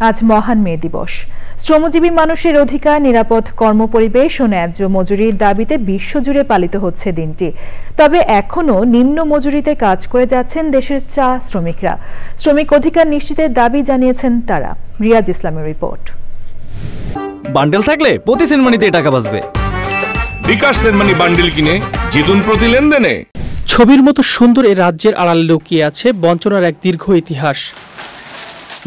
আজ মহান মে দিবস। শ্রমজীবী মানুষের অধিকার, নিরাপদ কর্মপরিবেশ ও ন্যায্য মজুরির দাবিতে বিশ্বজুড়ে পালিত হচ্ছে দিনটি। তবে এখনো নিম্ন মজুরিতে কাজ করে যাচ্ছেন দেশের চা শ্রমিকরা। শ্রমিক অধিকার নিশ্চিতের দাবি জানিয়েছেন তারা। রিয়াজ ইসলামের রিপোর্ট। বান্ডেল থাকলে প্রতি সেনমানিতে টাকা বাঁচবে। বিকাশ সেনমানি বান্ডেল কিনে জিতুন প্রতি লেনদেনে। ছবির মতো সুন্দর এই রাজ্যের আড়ালে লুকিয়ে আছে বঞ্চনার এক দীর্ঘ ইতিহাস।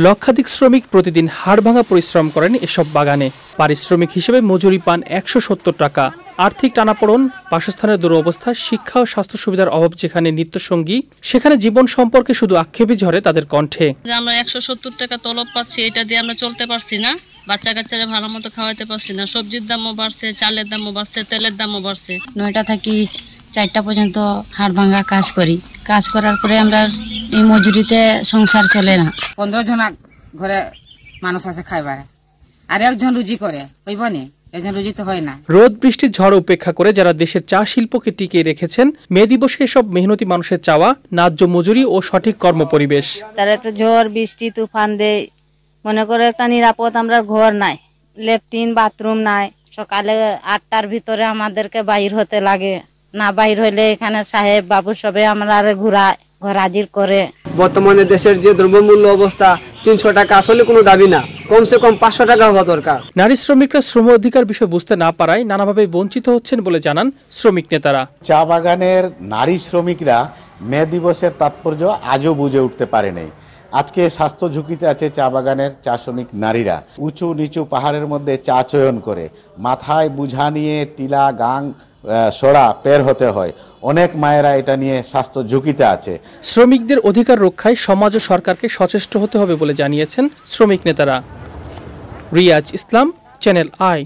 লক্ষাধিক শ্রমিক প্রতিদিন হাড়ভাঙা পরিশ্রম করেন এসব বাগানে। পারিশ্রমিক হিসেবে মজুরি পান ১৭০ টাকা। আর্থিক টানাপোড়েন, বাসস্থানের দুরবস্থা, শিক্ষা ও স্বাস্থ্য সুবিধার অভাব যেখানে নিত্যসঙ্গী, সেখানে জীবন সম্পর্কে শুধু আক্ষেপই ঝরে তাদের কণ্ঠে। আমরা ১৭০ টাকা তলব পাচ্ছি, এটা দিয়ে আমরা চলতে পারছি না, বাচ্চা কাচ্চারা ভালো মতো খাওয়াতে পারছি না। সবজির দামও বাড়ছে, চালের দামও বাড়ছে, তেলের দামও বাড়ছে। 9টা থেকে 4টা পর্যন্ত হাড়ভাঙা কাজ করি। কাজ করার পরে আমরা এই মজুরিতে সংসার চলে না। 15 জন ঘরে মানুষ আছে খাইবার, আর একজন রুজি করে, হইব না? একজন রুজি তো হয় না। রোদ বৃষ্টির ঝড় উপেক্ষা করে যারা দেশের চা শিল্পকে টিকিয়ে রেখেছেন, মে দিবসে এসব মেহনতি মানুষের চাওয়া ন্যায্য মজুরি ও সঠিক কর্মপরিবেশ। তারা তো ঝড় বৃষ্টি তুফান দেয়, মনে করে একটা নিরাপদ আমরা ঘর নাই, ল্যাট্রিন বাথরুম নাই। সকালে 8টার ভিতরে আমাদেরকে বাইর হতে লাগে, না বাইর হইলে এখানে সাহেব বাবু সবে আমরা ঘুরায়, ঘর হাজির করে। বর্তমানে দেশের যে দ্রব্যমূল্য অবস্থা, 300 টাকা আসলে কোনো দাবি না, কমসে কম 500 টাকা হওয়া দরকার। নারী শ্রমিকরা শ্রম অধিকার বিষয় বুঝতে না পারায় নানাভাবে বঞ্চিত হচ্ছেন বলে জানান শ্রমিক নেতারা। চা বাগানের নারী শ্রমিকরা মে দিবসের তাৎপর্য আজও বুঝে উঠতে পারেনি। আজকে স্বাস্থ্য ঝুঁকিতে আছে চা বাগানের চা শ্রমিক নারীরা। উঁচু নিচু পাহাড়ের মধ্যে চা চয়ন করে মাথায় বুঝা নিয়ে টিলা গাং সরা পের হতে হয়। অনেক মায়েরা এটা নিয়ে স্বাস্থ্য ঝুঁকিতে আছে। শ্রমিকদের অধিকার রক্ষায় সমাজ ও সরকারকে সচেষ্ট হতে হবে বলে জানিয়েছেন শ্রমিক নেতারা। রিয়াজ ইসলাম, চ্যানেল আই।